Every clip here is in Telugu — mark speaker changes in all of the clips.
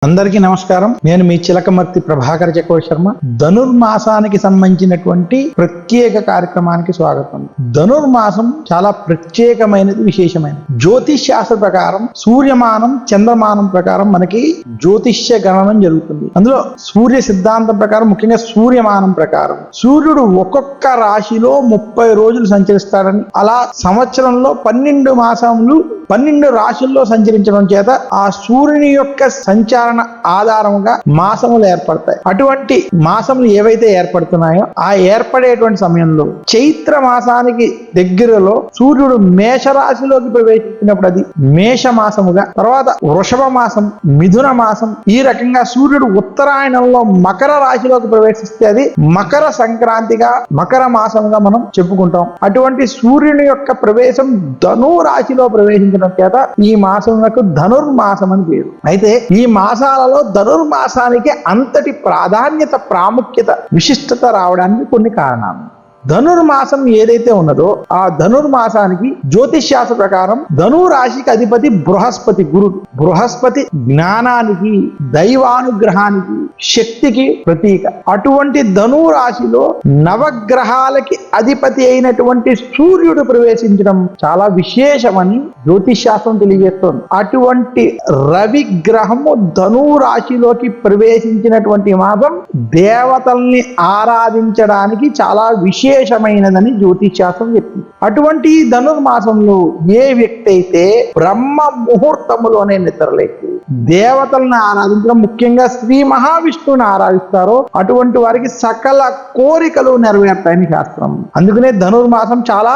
Speaker 1: అందరికీ నమస్కారం. నేను మీ చిలకమర్తి ప్రభాకర్ చక్రవర్తి శర్మ. ధనుర్మాసానికి సంబంధించినటువంటి ప్రత్యేక కార్యక్రమానికి స్వాగతం. ధనుర్మాసం చాలా ప్రత్యేకమైనది, విశేషమైనది. జ్యోతిష్ శాస్త్ర ప్రకారం సూర్యమానం చంద్రమానం ప్రకారం మనకి జ్యోతిష్య గణనం జరుగుతుంది. అందులో సూర్య సిద్ధాంతం ప్రకారం, ముఖ్యంగా సూర్యమానం ప్రకారం సూర్యుడు ఒక్కొక్క రాశిలో 30 రోజులు సంచరిస్తాడని, అలా సంవత్సరంలో 12 మాసములు 12 రాశుల్లో సంచరించడం చేత ఆ సూర్యుని యొక్క సంచారణ ఆధారంగా మాసములు ఏర్పడతాయి. అటువంటి మాసములు ఏవైతే ఏర్పడుతున్నాయో ఆ ఏర్పడేటువంటి సమయంలో చైత్ర మాసానికి దగ్గరలో సూర్యుడు మేషరాశిలోకి ప్రవేశించినప్పుడు అది మేష మాసముగా, తర్వాత వృషభ మాసం, మిథున మాసం, ఈ రకంగా సూర్యుడు ఉత్తరాయణంలో మకర రాశిలోకి ప్రవేశిస్తే అది మకర సంక్రాంతిగా, మకర మాసంగా మనం చెప్పుకుంటాం. అటువంటి సూర్యుని యొక్క ప్రవేశం ధను రాశిలో ప్రవేశించడం చేత ఈ మాసమునకు ధనుర్మాసం అని పేరు. అయితే ఈ మాసాలలో ధనుర్మాసానికి అంతటి ప్రాధాన్యత, ప్రాముఖ్యత, విశిష్టత రావడానికి కొన్ని కారణాలు. ధనుర్మాసం ఏదైతే ఉన్నదో ఆ ధనుర్మాసానికి జ్యోతిష్ శాస్త్ర ప్రకారం ధను రాశికి అధిపతి బృహస్పతి, గురుడు. బృహస్పతి జ్ఞానానికి, దైవానుగ్రహానికి, శక్తికి ప్రతీక. అటువంటి ధను రాశిలో నవగ్రహాలకి అధిపతి అయినటువంటి సూర్యుడు ప్రవేశించడం చాలా విశేషమని జ్యోతిష్ శాస్త్రం తెలియజేస్తోంది. అటువంటి రవి గ్రహము ధను రాశిలోకి ప్రవేశించినటువంటి మాసం దేవతల్ని ఆరాధించడానికి చాలా విశేషమైనదని జ్యోతిష్ శాస్త్రం చెప్తుంది. అటువంటి ధనుర్మాసంలో ఏ వ్యక్తి అయితే బ్రహ్మ ముహూర్తములోనే నిద్రలేచి దేవతలను ఆరాధించడం, ముఖ్యంగా శ్రీ మహావిష్ణువుని ఆరాధిస్తారో అటువంటి వారికి సకల కోరికలు నెరవేరుతాయని శాస్త్రం. అందుకనే ధనుర్మాసం చాలా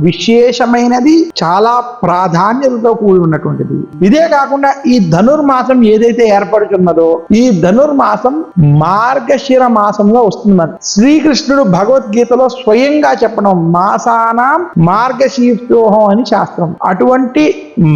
Speaker 1: విశేషమైనది, చాలా ప్రాధాన్యతతో కూడి ఉన్నటువంటిది. ఇదే కాకుండా ఈ ధనుర్మాసం ఏదైతే ఏర్పడుతున్నదో ఈ ధనుర్మాసం మార్గశిర మాసంలో వస్తుందని శ్రీకృష్ణుడు భగవద్గీతలో స్వయంగా చెప్పడం, మాసానాం మార్గశీర్షోహం అని శాస్త్రం. అటువంటి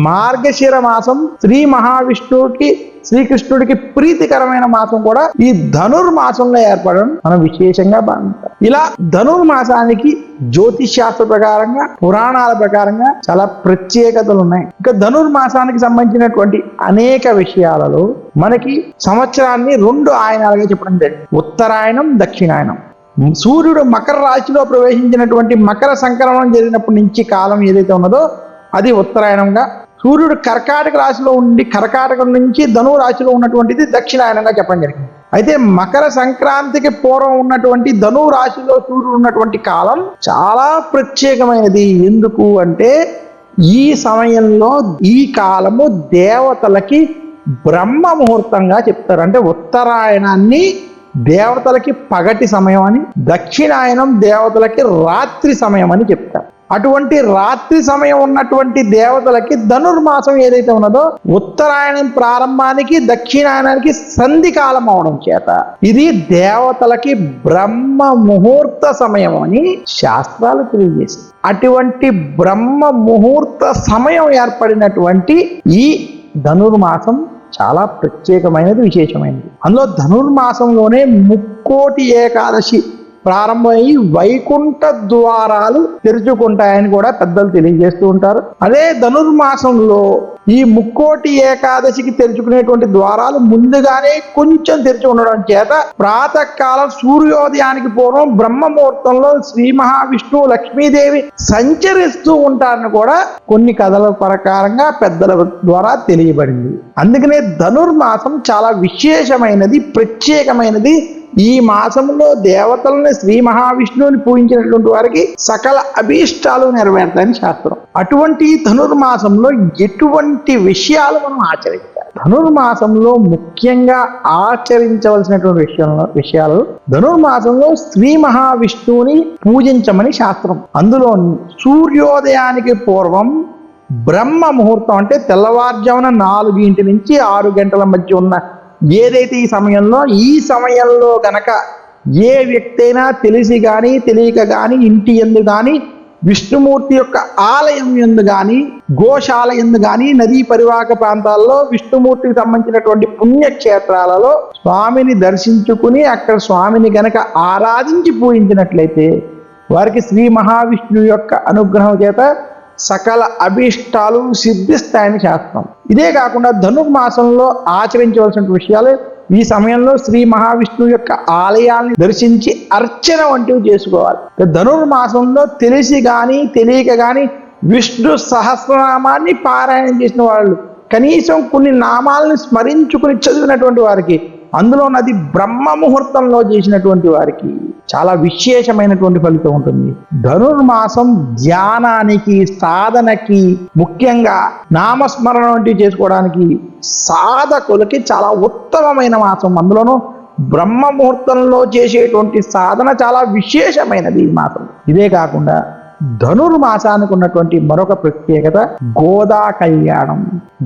Speaker 1: మార్గశిర మాసం శ్రీ మహావిష్ణువుకి, శ్రీకృష్ణుడికి ప్రీతికరమైన మాసం కూడా ఈ ధనుర్మాసంలో ఏర్పడడం మనం విశేషంగా భావించాలి. ఇలా ధనుర్మాసానికి జ్యోతిష్ శాస్త్ర ప్రకారంగా, పురాణాల ప్రకారంగా చాలా ప్రత్యేకతలు ఉన్నాయి. ఇంకా ధనుర్మాసానికి సంబంధించినటువంటి అనేక విషయాలలో మనకి సంవత్సరాన్ని 2 ఆయనాలుగా చెప్పడం జరిగింది. ఉత్తరాయణం, దక్షిణాయనం. సూర్యుడు మకర రాశిలో ప్రవేశించినటువంటి మకర సంక్రమణం జరిగినప్పటి నుంచి కాలం ఏదైతే ఉన్నదో అది ఉత్తరాయణంగా, సూర్యుడు కర్కాటక రాశిలో ఉండి కర్కాటకం నుంచి ధను రాశిలో ఉన్నటువంటిది దక్షిణాయనంగా చెప్పడం జరిగింది. అయితే మకర సంక్రాంతికి పూర్వం ఉన్నటువంటి ధను రాశిలో సూర్యుడు ఉన్నటువంటి కాలం చాలా ప్రత్యేకమైనది. ఎందుకు అంటే ఈ సమయంలో, ఈ కాలము దేవతలకి బ్రహ్మ ముహూర్తంగా చెప్తారు. అంటే ఉత్తరాయణాన్ని దేవతలకి పగటి సమయం అని, దక్షిణాయనం దేవతలకి రాత్రి సమయం అని చెప్తారు. అటువంటి రాత్రి సమయం ఉన్నటువంటి దేవతలకి ధనుర్మాసం ఏదైతే ఉన్నదో ఉత్తరాయణం ప్రారంభానికి దక్షిణాయనానికి సంధి కాలం అవడం చేత ఇది దేవతలకి బ్రహ్మ ముహూర్త సమయం అని శాస్త్రాలు తెలియజేస్తాయి. అటువంటి బ్రహ్మ ముహూర్త సమయం ఏర్పడినటువంటి ఈ ధనుర్మాసం చాలా ప్రత్యేకమైనది, విశేషమైనది. అందులో ధనుర్మాసంలోనే ముక్కోటి ఏకాదశి ప్రారంభమై వైకుంఠ ద్వారాలు తెరుచుకుంటాయని కూడా పెద్దలు తెలియజేస్తూ ఉంటారు. అదే ధనుర్మాసంలో ఈ ముక్కోటి ఏకాదశికి తెరుచుకునేటువంటి ద్వారాలు ముందుగానే కొంచెం తెరిచి ఉండడం చేత ప్రాతకాలం సూర్యోదయానికి పూర్వం బ్రహ్మ ముహూర్తంలో శ్రీ మహావిష్ణువు, లక్ష్మీదేవి సంచరిస్తూ ఉంటారని కూడా కొన్ని కథల ప్రకారంగా పెద్దల ద్వారా తెలియబడింది. అందుకనే ధనుర్మాసం చాలా విశేషమైనది, ప్రత్యేకమైనది. ఈ మాసంలో దేవతలని, శ్రీ మహావిష్ణువుని పూజించినటువంటి వారికి సకల అభీష్టాలు నెరవేరుతాయని శాస్త్రం. అటువంటి ధనుర్మాసంలో ఎటువంటి విషయాలు మనం ఆచరించాలి? ధనుర్మాసంలో ముఖ్యంగా ఆచరించవలసినటువంటి విషయాలు ధనుర్మాసంలో శ్రీ మహావిష్ణువుని పూజించమని శాస్త్రం. అందులో సూర్యోదయానికి పూర్వం బ్రహ్మ ముహూర్తం, అంటే తెల్లవారుజామున 4 నుంచి 6 గంటల మధ్య ఉన్న ఏదైతే ఈ సమయంలో గనక ఏ వ్యక్తి అయినా తెలిసి కానీ తెలియక కానీ ఇంటి యందు కానీ, విష్ణుమూర్తి యొక్క ఆలయం యందు కానీ, గోశాల యందు కానీ, నదీ పరివాహక ప్రాంతాల్లో విష్ణుమూర్తికి సంబంధించినటువంటి పుణ్యక్షేత్రాలలో స్వామిని దర్శించుకుని అక్కడ స్వామిని గనక ఆరాధించి పూజించినట్లయితే వారికి శ్రీ మహావిష్ణువు యొక్క అనుగ్రహం చేత సకల అభీష్టాలు సిద్ధిస్తాయని శాస్త్రం. ఇదే కాకుండా ధనుర్మాసంలో ఆచరించవలసిన విషయాలు ఈ సమయంలో శ్రీ మహావిష్ణువు యొక్క ఆలయాన్ని దర్శించి అర్చన వంటివి చేసుకోవాలి. ధనుర్మాసంలో తెలిసి కానీ తెలియక కానీ విష్ణు సహస్రనామాన్ని పారాయణం చేసిన వాళ్ళు, కనీసం కొన్ని నామాలను స్మరించుకుని చదివినటువంటి వారికి, అందులో నది బ్రహ్మ ముహూర్తంలో చేసినటువంటి వారికి చాలా విశేషమైనటువంటి ఫలితం ఉంటుంది. ధనుర్మాసం ధ్యానానికి, సాధనకి, ముఖ్యంగా నామస్మరణ వంటివి చేసుకోవడానికి సాధకులకి చాలా ఉత్తమమైన మాసం. అందులోనూ బ్రహ్మ ముహూర్తంలో చేసేటువంటి సాధన చాలా విశేషమైనది ఈ మాసం. ఇదే కాకుండా ధనుర్మాసానికి ఉన్నటువంటి మరొక ప్రత్యేకత గోదా కళ్యాణం.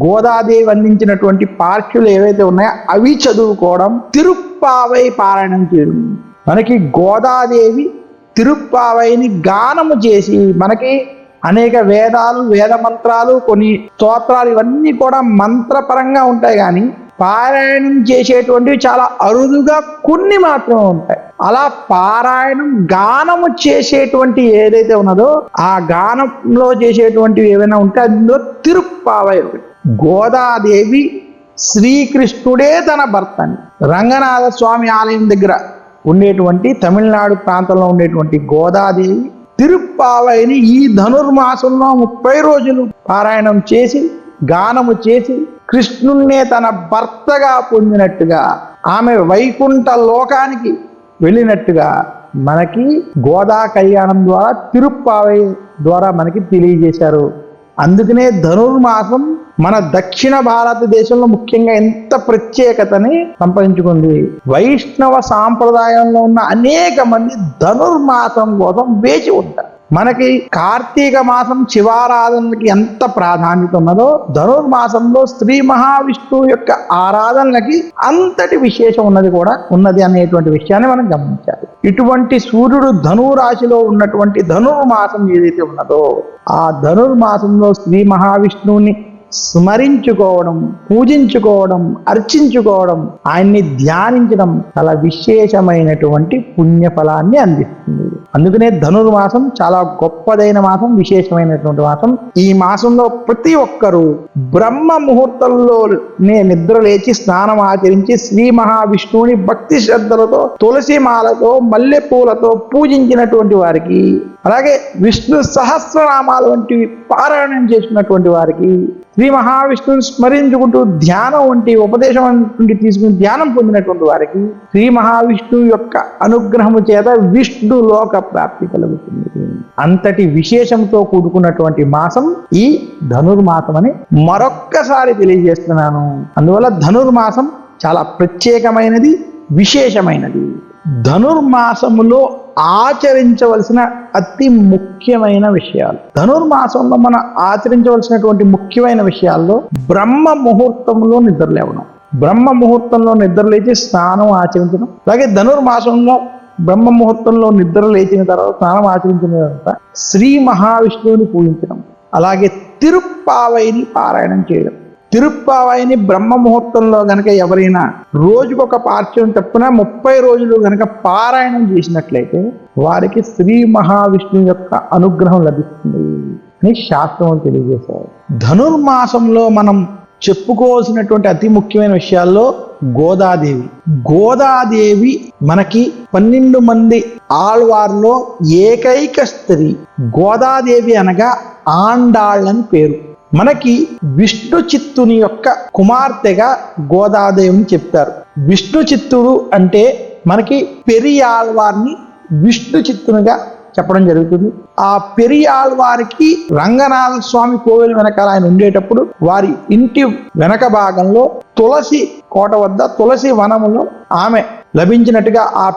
Speaker 1: గోదాదేవి అందించినటువంటి పార్శ్వులు ఏవైతే ఉన్నాయో అవి చదువుకోవడం, తిరుప్పావై పారాయణం చేయడం. మనకి గోదాదేవి తిరుప్పావైని గానము చేసి, మనకి అనేక వేదాలు, వేద మంత్రాలు, కొన్ని స్తోత్రాలు ఇవన్నీ కూడా మంత్రపరంగా ఉంటాయి, కానీ పారాయణం చేసేటువంటివి చాలా అరుదుగా కొన్ని మాత్రమే ఉంటాయి. అలా పారాయణం గానము చేసేటువంటి ఏదైతే ఉన్నదో ఆ గానంలో చేసేటువంటివి ఏవైనా ఉంటే అందులో తిరుప్పావై. గోదాదేవి శ్రీకృష్ణుడే తన భర్తని, రంగనాథ స్వామి ఆలయం దగ్గర ఉండేటువంటి తమిళనాడు ప్రాంతంలో ఉండేటువంటి గోదాదేవి తిరుప్పావైని ఈ ధనుర్మాసంలో 30 రోజులు పారాయణం చేసి, గానము చేసి కృష్ణున్నే తన భర్తగా పొందినట్టుగా, ఆమె వైకుంఠ లోకానికి వెళ్ళినట్టుగా మనకి గోదా కళ్యాణం ద్వారా, తిరుప్పావై ద్వారా మనకి తెలియజేశారు. అందుకనే ధనుర్మాసం మన దక్షిణ భారతదేశంలో ముఖ్యంగా ఎంత ప్రత్యేకతని సంపాదించుకుంది. వైష్ణవ సాంప్రదాయంలో ఉన్న అనేక మంది ధనుర్మాసం కోసం వేచి ఉంటారు. మనకి కార్తీక మాసం శివారాధనలకి ఎంత ప్రాధాన్యత ఉన్నదో ధనుర్మాసంలో శ్రీ మహావిష్ణువు యొక్క ఆరాధనలకి అంతటి విశేషం ఉన్నది అనేటువంటి విషయాన్ని మనం గమనించాలి. ఇటువంటి సూర్యుడు ధనురాశిలో ఉన్నటువంటి ధనుర్మాసం ఏదైతే ఉన్నదో ఆ ధనుర్మాసంలో శ్రీ మహావిష్ణువుని స్మరించుకోవడం, పూజించుకోవడం, అర్చించుకోవడం, ఆయన్ని ధ్యానించడం చాలా విశేషమైనటువంటి పుణ్యఫలాన్ని అందిస్తుంది. అందుకనే ధనుర్మాసం చాలా గొప్పదైన మాసం, విశేషమైనటువంటి మాసం. ఈ మాసంలో ప్రతి ఒక్కరూ బ్రహ్మ ముహూర్తంలోనే నిద్ర లేచి స్నానం ఆచరించి శ్రీ మహావిష్ణువుని భక్తి శ్రద్ధలతో, తులసి మాలతో, మల్లె పూలతో పూజించినటువంటి వారికి, అలాగే విష్ణు సహస్రనామాలు వంటివి పారాయణం చేసినటువంటి వారికి, శ్రీ మహావిష్ణువుని స్మరించుకుంటూ ధ్యానం వంటి ఉపదేశం వంటి తీసుకుని ధ్యానం పొందినటువంటి వారికి శ్రీ మహావిష్ణువు యొక్క అనుగ్రహము చేత విష్ణు లోక ప్రాప్తి కలుగుతుంది. అంతటి విశేషంతో కూడుకున్నటువంటి మాసం ఈ ధనుర్మాసం అని మరొక్కసారి తెలియజేస్తున్నాను. అందువల్ల ధనుర్మాసం చాలా ప్రత్యేకమైనది, విశేషమైనది. ధనుర్మాసములో ఆచరించవలసిన అతి ముఖ్యమైన విషయాలు. ధనుర్మాసంలో మనం ఆచరించవలసినటువంటి ముఖ్యమైన విషయాల్లో బ్రహ్మ ముహూర్తంలో నిద్రలేవడం, బ్రహ్మ ముహూర్తంలో నిద్రలేచి స్నానం ఆచరించడం, అలాగే ధనుర్మాసంలో బ్రహ్మ ముహూర్తంలో నిద్ర లేచిన తర్వాత స్నానం ఆచరించిన తర్వాత శ్రీ మహావిష్ణువుని పూజించడం, అలాగే తిరుప్పావైని పారాయణం చేయడం. తిరుప్పావైని బ్రహ్మ ముహూర్తంలో గనక ఎవరైనా రోజుకొక పార్శ్వం తప్పున 30 రోజులు గనక పారాయణం చేసినట్లయితే వారికి శ్రీ మహావిష్ణువు యొక్క అనుగ్రహం లభిస్తుంది అని శాస్త్రం తెలియజేశారు. ధనుర్మాసంలో మనం చెప్పుకోవాల్సినటువంటి అతి ముఖ్యమైన విషయాల్లో గోదాదేవి. గోదాదేవి మనకి 12 మంది ఆళ్వార్లో ఏకైక స్త్రీ. గోదాదేవి అనగా ఆండాళ్ళని పేరు. మనకి విష్ణు చిత్తుని యొక్క కుమార్తెగా గోదాదేవిని చెప్తారు. విష్ణు చిత్తుడు అంటే మనకి పెరియాళ్వార్ని విష్ణు చిత్తునిగా చెప్పడం జరుగుతుంది. ఆ పెరియాళ్వారికి రంగనాథ స్వామి కోవెల వెనకాల ఆయన ఉండేటప్పుడు వారి ఇంటి వెనక భాగంలో తులసి కోట వద్ద తులసి వనములో ఆమె లభించినట్టుగా, ఆ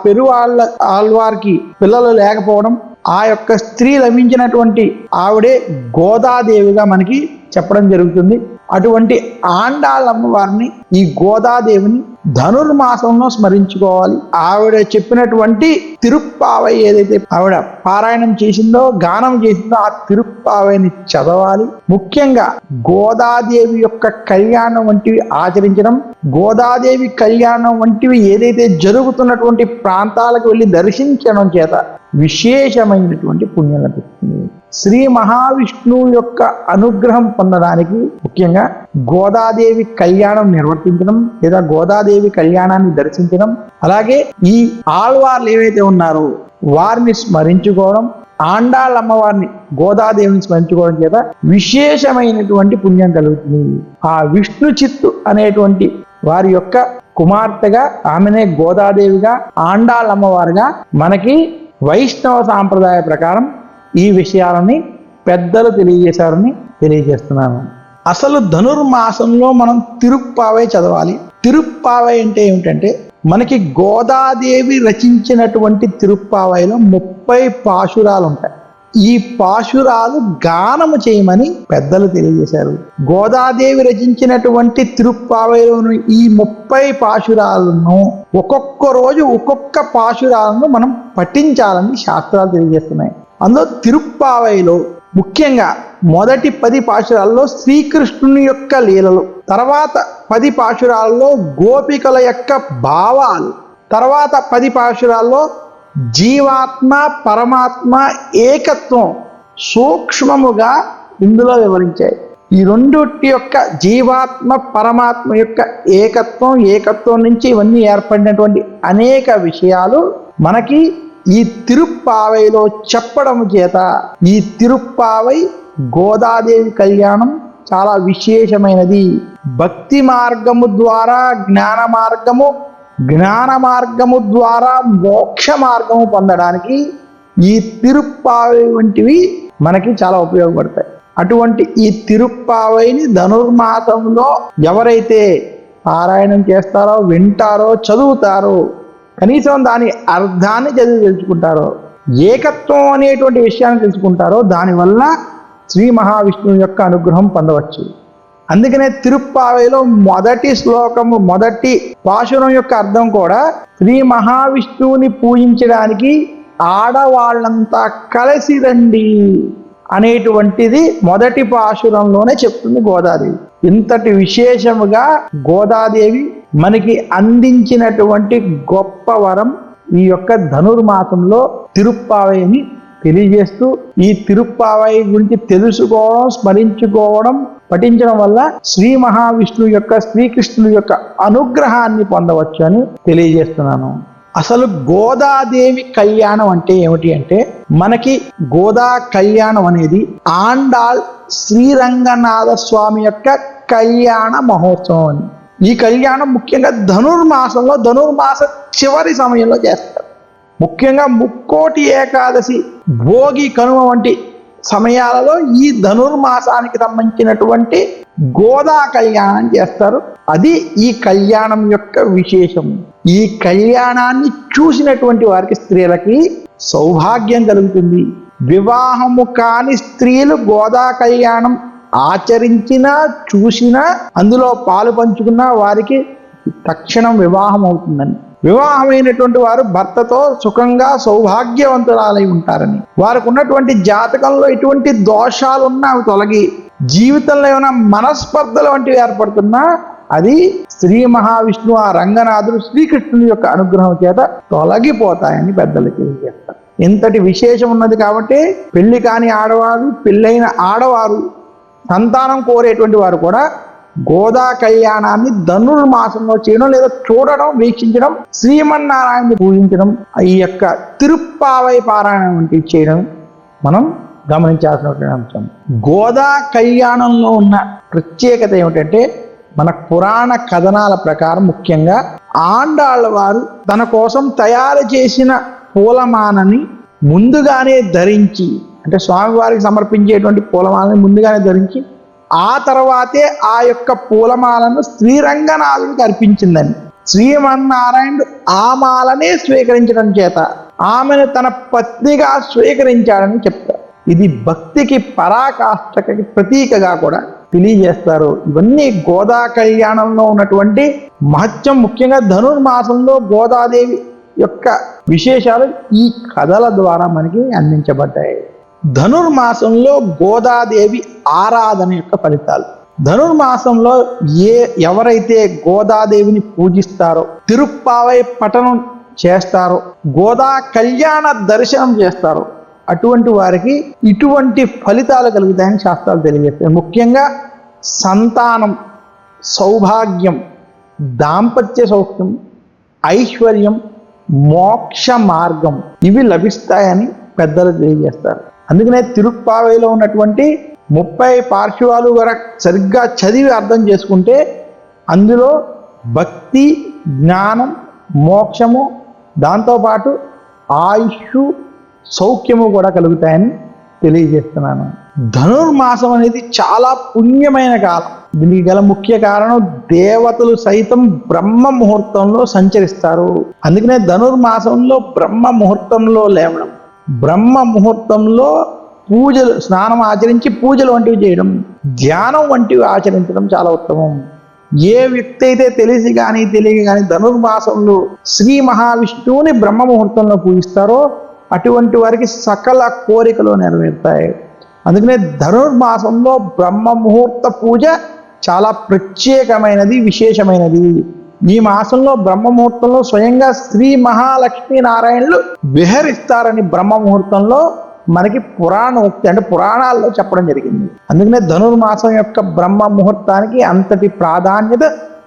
Speaker 1: ఆళ్వారికి పిల్లలు లేకపోవడం, ఆ యొక్క స్త్రీ లభించినటువంటి ఆవిడే గోదాదేవిగా మనకి చెప్పడం జరుగుతుంది. అటువంటి ఆండాళ్ళమ్మ వారిని, ఈ గోదాదేవిని ధనుర్మాసంలో స్మరించుకోవాలి. ఆవిడ చెప్పినటువంటి తిరుప్పావై ఏదైతే ఆవిడ పారాయణం చేసిందో, గానం చేసిందో ఆ తిరుప్పావైని చదవాలి. ముఖ్యంగా గోదాదేవి యొక్క కళ్యాణం వంటివి ఆచరించడం, గోదాదేవి కళ్యాణం వంటివి ఏదైతే జరుగుతున్నటువంటి ప్రాంతాలకు వెళ్ళి దర్శించడం చేత విశేషమైనటువంటి పుణ్యం లభిస్తుంది. శ్రీ మహావిష్ణువు యొక్క అనుగ్రహం పొందడానికి ముఖ్యంగా గోదాదేవి కళ్యాణం నిర్వర్తించడం లేదా గోదాదేవి కళ్యాణాన్ని దర్శించడం, అలాగే ఈ ఆళ్వార్లు ఏవైతే ఉన్నారో వారిని స్మరించుకోవడం, ఆండాళ్ళ అమ్మవారిని గోదాదేవిని స్మరించుకోవడం చేత విశేషమైనటువంటి పుణ్యం కలుగుతుంది. ఆ విష్ణు చిత్తు అనేటువంటి వారి యొక్క కుమార్తెగా ఆమెనే గోదాదేవిగా ఆండాళ్ళ అమ్మవారుగా మనకి వైష్ణవ సాంప్రదాయ ప్రకారం ఈ విషయాలని పెద్దలు తెలియజేశారని తెలియజేస్తున్నాను. అసలు ధనుర్మాసంలో మనం తిరుప్పావై చదవాలి. తిరుప్పావై అంటే ఏమిటంటే మనకి గోదాదేవి రచించినటువంటి తిరుప్పావైలో 30 పాశురాలు ఉంటాయి. ఈ పాశురాలు గానము చేయమని పెద్దలు తెలియజేశారు. గోదాదేవి రచించినటువంటి తిరుప్పావైలోని ఈ 30 పాశురాలను ఒక్కొక్క రోజు ఒక్కొక్క పాశురాలను మనం పఠించాలని శాస్త్రాలు తెలియజేస్తున్నాయి. అందులో తిరుప్పావైలో ముఖ్యంగా మొదటి 10 పాశురాల్లో శ్రీకృష్ణుని యొక్క లీలలు, తర్వాత 10 పాశురాల్లో గోపికల యొక్క భావాలు, తర్వాత 10 పాశురాల్లో జీవాత్మ పరమాత్మ ఏకత్వం సూక్ష్మముగా ఇందులో వివరించాయి. ఈ రెండుటి యొక్క జీవాత్మ పరమాత్మ యొక్క ఏకత్వం నుంచి ఇవన్నీ ఏర్పడినటువంటి అనేక విషయాలు మనకి ఈ తిరుప్పావైలో చెప్పడం చేత ఈ తిరుప్పావై గోదాదేవి కళ్యాణం చాలా విశేషమైనది. భక్తి మార్గము ద్వారా జ్ఞాన మార్గము ద్వారా మోక్ష మార్గము పొందడానికి ఈ తిరుప్పావై వంటివి మనకి చాలా ఉపయోగపడతాయి. అటువంటి ఈ తిరుప్పావైని ధనుర్మాసంలో ఎవరైతే పారాయణం చేస్తారో, వింటారో, చదువుతారో, కనీసం దాని అర్థాన్ని చదివి తెలుసుకుంటారో, ఏకత్వం అనేటువంటి విషయాన్ని తెలుసుకుంటారో, దానివల్ల శ్రీ మహావిష్ణువు యొక్క అనుగ్రహం పొందవచ్చు. అందుకనే తిరుప్పావైలో మొదటి శ్లోకము, మొదటి పాశురం యొక్క అర్థం కూడా శ్రీ మహావిష్ణువుని పూజించడానికి ఆడవాళ్ళంతా కలిసి రండి అనేటువంటిది మొదటి పాశురంలోనే చెప్తుంది గోదాదేవి. ఇంతటి విశేషముగా గోదాదేవి మనకి అందించినటువంటి గొప్ప వరం ఈ యొక్క ధనుర్మాసంలో తిరుప్పావైని తెలియజేస్తూ, ఈ తిరుప్పావై గురించి తెలుసుకోవడం, స్మరించుకోవడం, పఠించడం వల్ల శ్రీ మహావిష్ణువు యొక్క, శ్రీకృష్ణుని యొక్క అనుగ్రహాన్ని పొందవచ్చు అని తెలియజేస్తున్నాను. అసలు గోదాదేవి కళ్యాణం అంటే ఏమిటి అంటే, మనకి గోదా కళ్యాణం అనేది ఆండాళ్ శ్రీరంగనాథ స్వామి యొక్క కళ్యాణ మహోత్సవం అని. ఈ కళ్యాణం ముఖ్యంగా ధనుర్మాస చివరి సమయంలో చేస్తారు. ముఖ్యంగా ముక్కోటి ఏకాదశి, భోగి, కనుమ వంటి సమయాలలో ఈ ధనుర్మాసానికి సంబంధించినటువంటి గోదా కళ్యాణం చేస్తారు. అది ఈ కళ్యాణం యొక్క విశేషం. ఈ కళ్యాణాన్ని చూసినటువంటి వారికి, స్త్రీలకి సౌభాగ్యం కలుగుతుంది. వివాహము కాని స్త్రీలు గోదా కళ్యాణం ఆచరించినా, చూసినా, అందులో పాలు పంచుకున్నా వారికి తక్షణం వివాహం అవుతుందని, వివాహమైనటువంటి వారు భర్తతో సుఖంగా సౌభాగ్యవంతురాలై ఉంటారని, వారికి ఉన్నటువంటి జాతకంలో ఎటువంటి దోషాలున్నా అవి తొలగి, జీవితంలో ఏమైనా మనస్పర్ధలు వంటివి ఏర్పడుతున్నా అది శ్రీ మహావిష్ణువు, ఆ రంగనాథుడు, శ్రీకృష్ణుని యొక్క అనుగ్రహం చేత తొలగిపోతాయని పెద్దలు తెలియజేస్తారు. ఇంతటి విశేషం ఉన్నది కాబట్టి పెళ్లి కాని ఆడవారు, పెళ్ళైన ఆడవారు, సంతానం కోరేటువంటి వారు కూడా గోదా కళ్యాణాన్ని ధనుర్మాసంలో చేయడం, లేదా చూడడం, వీక్షించడం, శ్రీమన్నారాయణని పూజించడం, ఈ యొక్క తిరుప్పావై పారాయణం వంటివి చేయడం మనం గమనించాల్సినటువంటి అంశం. గోదా కళ్యాణంలో ఉన్న ప్రత్యేకత ఏమిటంటే, మన పురాణ కథనాల ప్రకారం ముఖ్యంగా ఆండాళ్ళ వారు తన కోసం తయారు చేసిన పూలమాలని ముందుగానే ధరించి, అంటే స్వామివారికి సమర్పించేటువంటి పూలమాలని ముందుగానే ధరించి, ఆ తర్వాతే ఆ యొక్క పూలమాలను శ్రీరంగనాథుడికి అర్పించిందని, శ్రీమన్నారాయణుడు ఆ మాలనే స్వీకరించడం చేత ఆమెను తన పత్నిగా స్వీకరించాడని చెప్తారు. ఇది భక్తికి పరాకాష్ఠకి ప్రతీకగా కూడా తెలియజేస్తారు. ఇవన్నీ గోదా కళ్యాణంలో ఉన్నటువంటి మహత్యం. ముఖ్యంగా ధనుర్మాసంలో గోదాదేవి యొక్క విశేషాలు ఈ కథల ద్వారా మనకి అందించబడ్డాయి. ధనుర్మాసంలో గోదాదేవి ఆరాధన యొక్క ఫలితాలు. ధనుర్మాసంలో ఎవరైతే గోదాదేవిని పూజిస్తారో, తిరుప్పావై పఠనం చేస్తారో, గోదా కళ్యాణ దర్శనం చేస్తారో, అటువంటి వారికి ఇటువంటి ఫలితాలు కలుగుతాయని శాస్త్రాలు తెలియజేస్తాయి. ముఖ్యంగా సంతానం, సౌభాగ్యం, దాంపత్య సౌఖ్యం, ఐశ్వర్యం, మోక్ష మార్గం ఇవి లభిస్తాయని పెద్దలు తెలియజేస్తారు. అందుకనే తిరుప్పావైలో ఉన్నటువంటి 30 పార్శ్వాలు వరకు సరిగ్గా చదివి అర్థం చేసుకుంటే అందులో భక్తి, జ్ఞానం, మోక్షము, దాంతోపాటు ఆయుష్, సౌఖ్యము కూడా కలుగుతాయని తెలియజేస్తున్నాను. ధనుర్మాసం అనేది చాలా పుణ్యమైన కాలం. దీనికి గల ముఖ్య కారణం దేవతలు సైతం బ్రహ్మ ముహూర్తంలో సంచరిస్తారు. అందుకనే ధనుర్మాసంలో బ్రహ్మ ముహూర్తంలో లేవడం, బ్రహ్మ ముహూర్తంలో పూజలు, స్నానం ఆచరించి పూజలు వంటివి చేయడం, ధ్యానం వంటివి ఆచరించడం చాలా ఉత్తమం. ఏ వ్యక్తి అయితే తెలిసి కానీ తెలియక కానీ ధనుర్మాసంలో శ్రీ మహావిష్ణువుని బ్రహ్మ ముహూర్తంలో పూజిస్తారో అటువంటి వారికి సకల కోరికలు నెరవేరుతాయి. అందుకనే ధనుర్మాసంలో బ్రహ్మ ముహూర్త పూజ చాలా ప్రత్యేకమైనది, విశేషమైనది. ఈ మాసంలో బ్రహ్మ ముహూర్తంలో స్వయంగా శ్రీ మహాలక్ష్మీ నారాయణులు విహరిస్తారని బ్రహ్మ ముహూర్తంలో మనకి పురాణోక్తి అంటే పురాణాల్లో చెప్పడం జరిగింది. అందుకనే ధనుర్మాసం యొక్క బ్రహ్మ ముహూర్తానికి అంతటి ప్రాధాన్యత,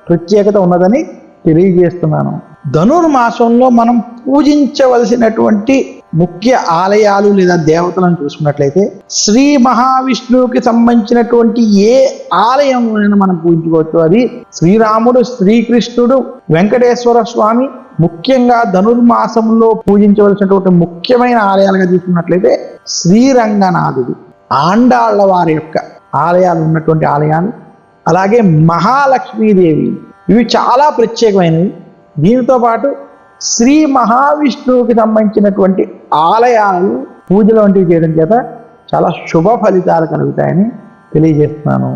Speaker 1: ప్రత్యేకత ఉన్నదని తెలియజేస్తున్నాను. ధనుర్మాసంలో మనం పూజించవలసినటువంటి ముఖ్య ఆలయాలు లేదా దేవతలను చూసుకున్నట్లయితే శ్రీ మహావిష్ణువుకి సంబంధించినటువంటి ఏ ఆలయంలోనైనా మనం పూజించుకోవచ్చు. అది శ్రీరాముడు, శ్రీకృష్ణుడు, వెంకటేశ్వర స్వామి. ముఖ్యంగా ధనుర్మాసంలో పూజించవలసినటువంటి ముఖ్యమైన ఆలయాలుగా చూసుకున్నట్లయితే శ్రీరంగనాథుడు, ఆండాళ్ల వారి యొక్క ఆలయాలు ఉన్నటువంటి ఆలయాలు, అలాగే మహాలక్ష్మీదేవి, ఇవి చాలా ప్రత్యేకమైనవి. దీనితో పాటు శ్రీ మహావిష్ణువుకి సంబంధించినటువంటి ఆలయాలు పూజలు వంటివి చేయడం చేత చాలా శుభ ఫలితాలు కలుగుతాయని తెలియజేస్తున్నాను.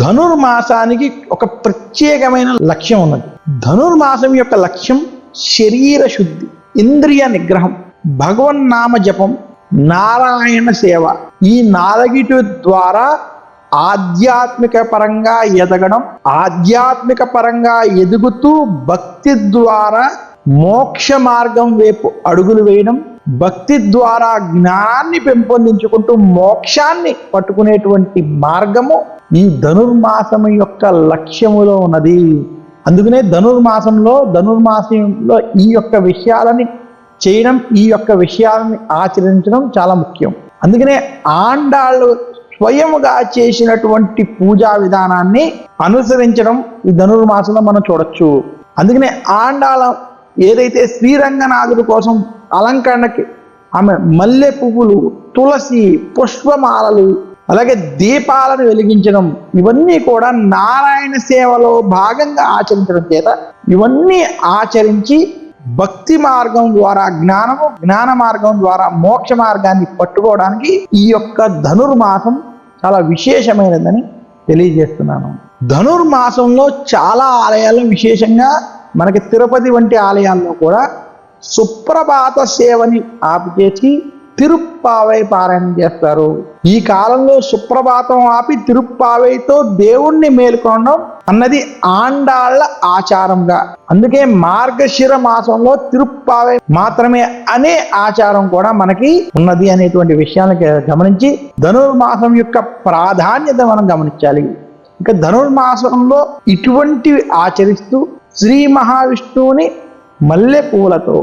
Speaker 1: ధనుర్మాసానికి ఒక ప్రత్యేకమైన లక్ష్యం ఉన్నది. ధనుర్మాసం యొక్క లక్ష్యం శరీర శుద్ధి, ఇంద్రియ నిగ్రహం, భగవన్నామ జపం, నారాయణ సేవ. ఈ 4 ద్వారా ఆధ్యాత్మిక పరంగా ఎదగడం, ఆధ్యాత్మిక పరంగా ఎదుగుతూ భక్తి ద్వారా మోక్ష మార్గం వైపు అడుగులు వేయడం, భక్తి ద్వారా జ్ఞానాన్ని పెంపొందించుకుంటూ మోక్షాన్ని పట్టుకునేటువంటి మార్గము ఈ ధనుర్మాసము యొక్క లక్ష్యములో ఉన్నది. అందుకనే ధనుర్మాసంలో ఈ యొక్క విషయాలని చేయడం, ఈ యొక్క విషయాలని ఆచరించడం చాలా ముఖ్యం. అందుకనే ఆండాళ్ళు స్వయముగా చేసినటువంటి పూజా విధానాన్ని అనుసరించడం ఈ ధనుర్మాసంలో మనం చూడొచ్చు. అందుకనే ఆండాళ ఏదైతే శ్రీరంగనాథుడి కోసం అలంకరణకి ఆమె మల్లె పువ్వులు, తులసి, పుష్పమాలలు, అలాగే దీపాలను వెలిగించడం, ఇవన్నీ కూడా నారాయణ సేవలో భాగంగా ఆచరించడం చేత ఇవన్నీ ఆచరించి భక్తి మార్గం ద్వారా జ్ఞాన మార్గం ద్వారా మోక్ష మార్గాన్ని పట్టుకోవడానికి ఈ యొక్క ధనుర్మాసం చాలా విశేషమైనదని తెలియజేస్తున్నాను. ధనుర్మాసంలో చాలా ఆలయాలు, విశేషంగా మనకి తిరుపతి వంటి ఆలయాల్లో కూడా సుప్రభాత సేవని ఆపిచేసి తిరుప్పావై పారాయణం చేస్తారు. ఈ కాలంలో సుప్రభాతం ఆపి తిరుప్పావైతో దేవుణ్ణి మేల్కొనడం అన్నది ఆండాళ్ల ఆచారంగా. అందుకే మార్గశిర మాసంలో తిరుప్పావై మాత్రమే అనే ఆచారం కూడా మనకి ఉన్నది అనేటువంటి విషయాన్ని గమనించి ధనుర్మాసం యొక్క ప్రాధాన్యత మనం గమనించాలి. ఇంకా ధనుర్మాసంలో ఇటువంటివి ఆచరిస్తూ శ్రీ మహావిష్ణువుని మల్లె పూలతో,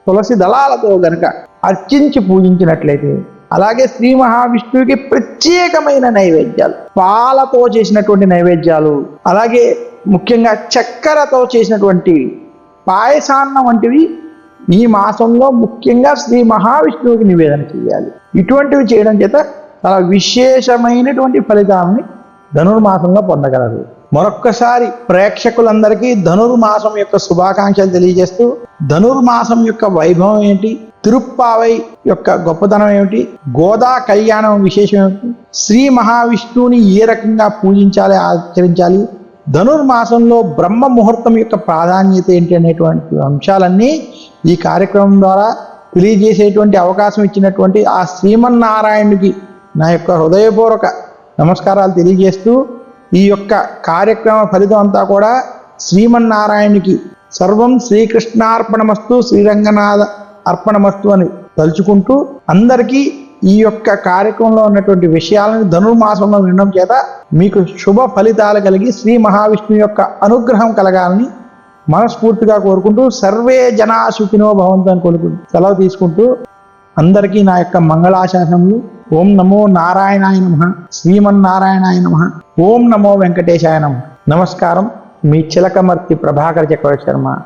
Speaker 1: తులసి దళాలతో గనక అర్చించి పూజించినట్లయితే, అలాగే శ్రీ మహావిష్ణువుకి ప్రత్యేకమైన నైవేద్యాలు, పాలతో చేసినటువంటి నైవేద్యాలు, అలాగే ముఖ్యంగా చక్కెరతో చేసినటువంటి పాయసాన్నం వంటివి ఈ మాసంలో ముఖ్యంగా శ్రీ మహావిష్ణువుకి నివేదన చేయాలి. ఇటువంటివి చేయడం చేత చాలా విశేషమైనటువంటి ఫలితాలని ధనుర్మాసంలో పొందగలరు. మరొక్కసారి ప్రేక్షకులందరికీ ధనుర్మాసం యొక్క శుభాకాంక్షలు తెలియజేస్తూ, ధనుర్మాసం యొక్క వైభవం ఏంటి, తిరుప్పావై యొక్క గొప్పతనం ఏమిటి, గోదా కళ్యాణం విశేషం ఏమిటి, శ్రీ మహావిష్ణువుని ఏ రకంగా పూజించాలి, ఆచరించాలి, ధనుర్మాసంలో బ్రహ్మ ముహూర్తం యొక్క ప్రాధాన్యత ఏంటి అనేటువంటి అంశాలన్నీ ఈ కార్యక్రమం ద్వారా తెలియజేసేటువంటి అవకాశం ఇచ్చినటువంటి ఆ శ్రీమన్నారాయణుడికి నా యొక్క హృదయపూర్వక నమస్కారాలు తెలియజేస్తూ, ఈ యొక్క కార్యక్రమ ఫలితం అంతా కూడా శ్రీమన్నారాయణునికి సర్వం శ్రీకృష్ణార్పణమస్తు, శ్రీరంగనాథ అర్పణమస్తు అని తలుచుకుంటూ అందరికీ ఈ యొక్క కార్యక్రమంలో ఉన్నటువంటి విషయాలను ధనుర్మాసంలో వినడం చేత మీకు శుభ ఫలితాలు కలిగి శ్రీ మహావిష్ణువు యొక్క అనుగ్రహం కలగాలని మనస్ఫూర్తిగా కోరుకుంటూ సర్వే జనా సుఖినో భవంతు అని కోరుకుంటూ సెలవు తీసుకుంటూ అందరికీ నా యొక్క మంగళాశాసనములు. ఓం నమో నారాయణాయ నమః, శ్రీమన్నారాయణాయ నమః, ఓం నమో వెంకటేశాయ నమః. నమస్కారం. మీ చిలకమర్తి ప్రభాకర్ చక్రవర్తి శర్మ.